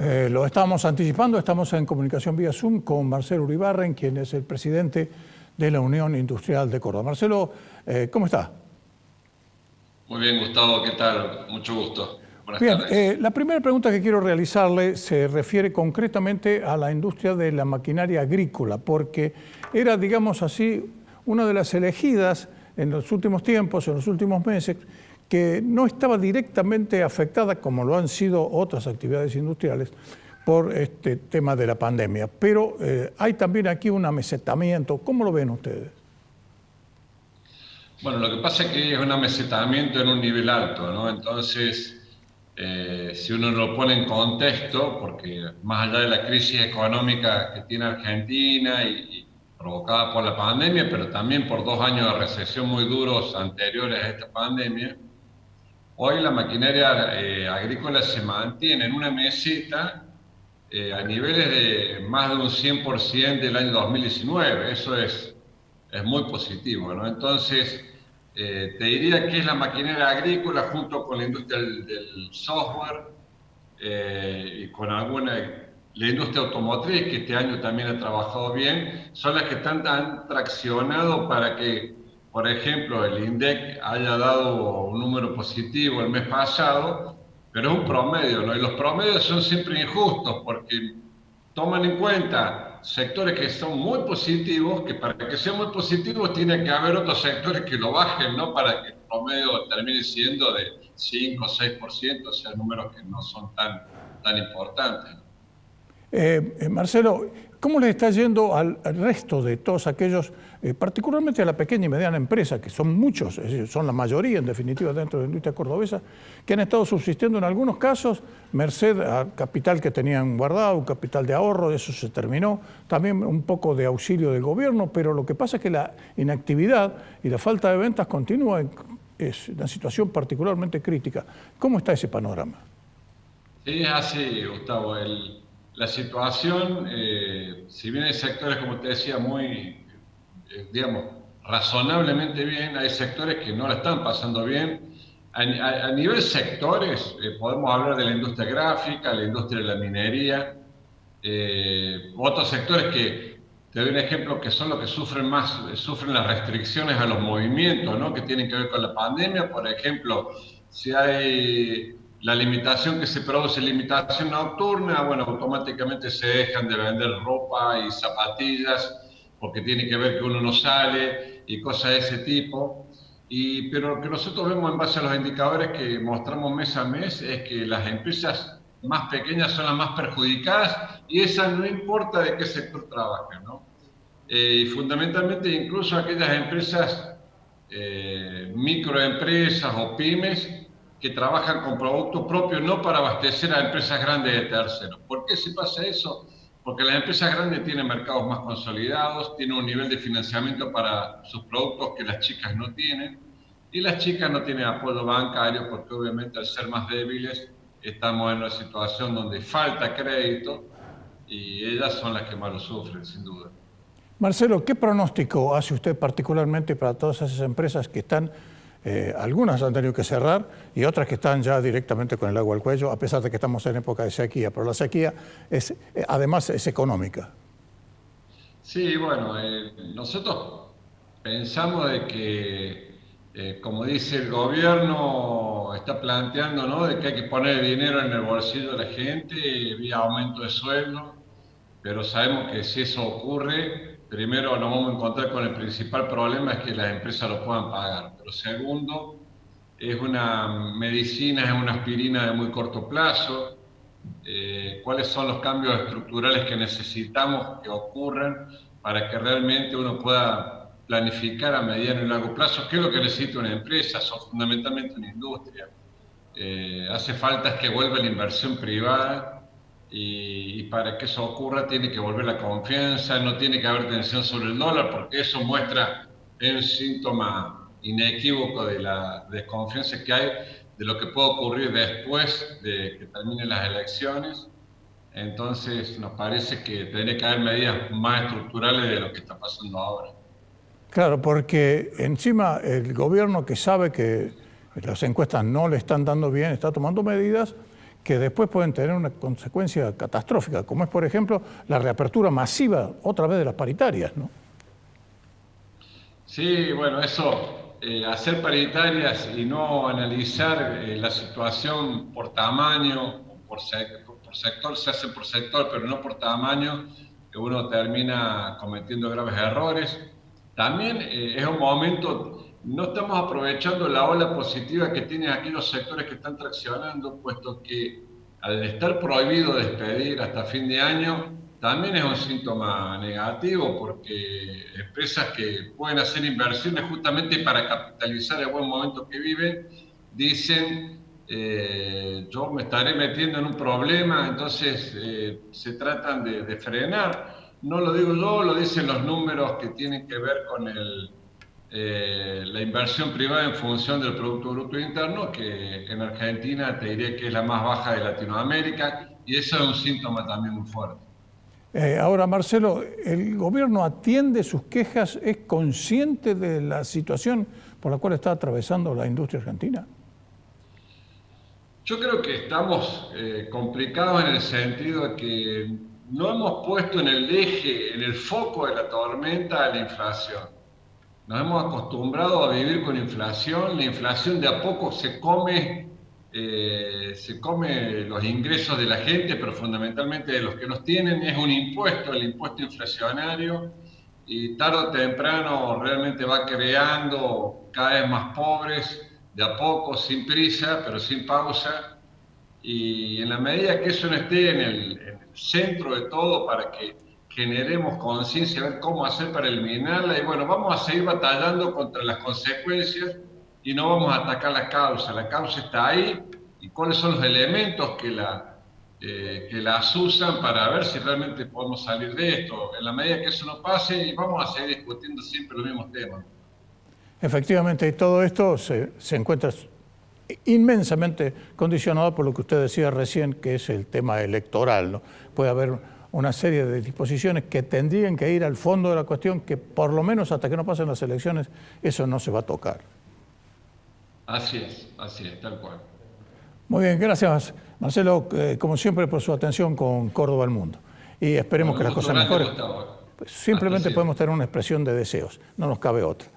Lo estábamos anticipando, estamos en comunicación vía Zoom con Marcelo Uribarren, quien es el presidente de la Unión Industrial de Córdoba. Marcelo, ¿cómo está? Muy bien, Gustavo, ¿qué tal? Mucho gusto. Buenas Bien, tardes. la primera pregunta que quiero realizarle se refiere concretamente a la industria de la maquinaria agrícola, porque era, digamos así, una de las elegidas en los últimos tiempos, en los últimos meses, que no estaba directamente afectada, como lo han sido otras actividades industriales, por este tema de la pandemia. Pero hay también aquí un amesetamiento. ¿Cómo lo ven ustedes? Bueno, lo que pasa es que es un amesetamiento en un nivel alto, ¿no? Entonces, si uno lo pone en contexto, porque más allá de la crisis económica que tiene Argentina y provocada por la pandemia, pero también por 2 años de recesión muy duros anteriores a esta pandemia, hoy la maquinaria agrícola se mantiene en una meseta a niveles de más de un 100% del año 2019. Eso es muy positivo, ¿no? Entonces, te diría que es la maquinaria agrícola junto con la industria del software y con la industria automotriz, que este año también ha trabajado bien, son las que han traccionado para que, por ejemplo, el INDEC haya dado un número positivo el mes pasado, pero es un promedio, ¿no? Y los promedios son siempre injustos porque toman en cuenta sectores que son muy positivos, que para que sean muy positivos tiene que haber otros sectores que lo bajen, ¿no? Para que el promedio termine siendo de 5 o 6%, o sea, números que no son tan importantes. Marcelo, ¿cómo les está yendo al resto de todos aquellos, particularmente a la pequeña y mediana empresa, que son muchos, es decir, son la mayoría en definitiva dentro de la industria cordobesa, que han estado subsistiendo en algunos casos, merced al capital que tenían guardado, un capital de ahorro, eso se terminó, también un poco de auxilio del gobierno, pero lo que pasa es que la inactividad y la falta de ventas continúa, es una situación particularmente crítica. ¿Cómo está ese panorama? Sí, es así, Gustavo. La situación, si bien hay sectores, como te decía, muy, digamos, razonablemente bien, hay sectores que no la están pasando bien. A nivel sectores, podemos hablar de la industria gráfica, la industria de la minería, otros sectores que, te doy un ejemplo, que son los que sufren más, sufren las restricciones a los movimientos, ¿no? Que tienen que ver con la pandemia. Por ejemplo, si hay la limitación que se produce, limitación nocturna, bueno, automáticamente se dejan de vender ropa y zapatillas porque tiene que ver que uno no sale y cosas de ese tipo. Pero lo que nosotros vemos en base a los indicadores que mostramos mes a mes es que las empresas más pequeñas son las más perjudicadas y esa no importa de qué sector trabajen, ¿no? Y fundamentalmente incluso aquellas empresas, microempresas o pymes que trabajan con productos propios no para abastecer a empresas grandes de terceros. ¿Por qué se pasa eso? Porque las empresas grandes tienen mercados más consolidados, tienen un nivel de financiamiento para sus productos que las chicas no tienen, y las chicas no tienen apoyo bancario porque obviamente al ser más débiles estamos en una situación donde falta crédito y ellas son las que más lo sufren, sin duda. Marcelo, ¿qué pronóstico hace usted particularmente para todas esas empresas que están, algunas han tenido que cerrar y otras que están ya directamente con el agua al cuello, a pesar de que estamos en época de sequía? Pero la sequía es, además es económica. Sí, bueno, nosotros pensamos de que, como dice el gobierno, está planteando, ¿no? De que hay que poner dinero en el bolsillo de la gente vía aumento de sueldo, pero sabemos que si eso ocurre, primero nos vamos a encontrar con el principal problema, es que las empresas lo puedan pagar, pero segundo, es una medicina, es una aspirina de muy corto plazo. Cuáles son los cambios estructurales que necesitamos que ocurran para que realmente uno pueda planificar a mediano y largo plazo qué es lo que necesita una empresa, son fundamentalmente una industria. Hace falta que vuelva la inversión privada y para que eso ocurra tiene que volver la confianza, no tiene que haber tensión sobre el dólar porque eso muestra un síntoma inequívoco de la desconfianza que hay de lo que puede ocurrir después de que terminen las elecciones. Entonces nos parece que tendría que haber medidas más estructurales de lo que está pasando ahora. Claro, porque encima el gobierno, que sabe que las encuestas no le están dando bien, está tomando medidas que después pueden tener una consecuencia catastrófica, como es, por ejemplo, la reapertura masiva otra vez de las paritarias, ¿no? Sí, bueno, eso, hacer paritarias y no analizar la situación por tamaño, por sector, se hace por sector, pero no por tamaño, que uno termina cometiendo graves errores. También es un momento, no estamos aprovechando la ola positiva que tienen aquellos sectores que están traccionando, puesto que al estar prohibido despedir hasta fin de año, también es un síntoma negativo, porque empresas que pueden hacer inversiones justamente para capitalizar el buen momento que viven, dicen, yo me estaré metiendo en un problema, entonces se tratan de frenar. No lo digo yo, lo dicen los números que tienen que ver con la inversión privada en función del Producto Bruto Interno, que en Argentina te diría que es la más baja de Latinoamérica, y eso es un síntoma también muy fuerte. Ahora, Marcelo, ¿el gobierno atiende sus quejas? ¿Es consciente de la situación por la cual está atravesando la industria argentina? Yo creo que estamos complicados en el sentido de que no hemos puesto en el eje, en el foco de la tormenta, la inflación. Nos hemos acostumbrado a vivir con inflación. La inflación de a poco se come los ingresos de la gente, pero fundamentalmente de los que los tienen. Es un impuesto, el impuesto inflacionario, y tarde o temprano realmente va creando cada vez más pobres, de a poco, sin prisa, pero sin pausa. Y en la medida que eso no esté en el centro de todo, para que generemos conciencia, ver cómo hacer para eliminarla, y bueno, vamos a seguir batallando contra las consecuencias y no vamos a atacar la causa. La causa está ahí, y cuáles son los elementos que las usan para ver si realmente podemos salir de esto. En la medida que eso no pase, y vamos a seguir discutiendo siempre los mismos temas. Efectivamente, y todo esto se encuentra inmensamente condicionado por lo que usted decía recién, que es el tema electoral, ¿no? Puede haber una serie de disposiciones que tendrían que ir al fondo de la cuestión, que por lo menos hasta que no pasen las elecciones, eso no se va a tocar. Así es, tal cual. Muy bien, gracias Marcelo, como siempre, por su atención con Córdoba al Mundo. Y esperemos que las cosas mejoren. Pues simplemente podemos tener una expresión de deseos, no nos cabe otra.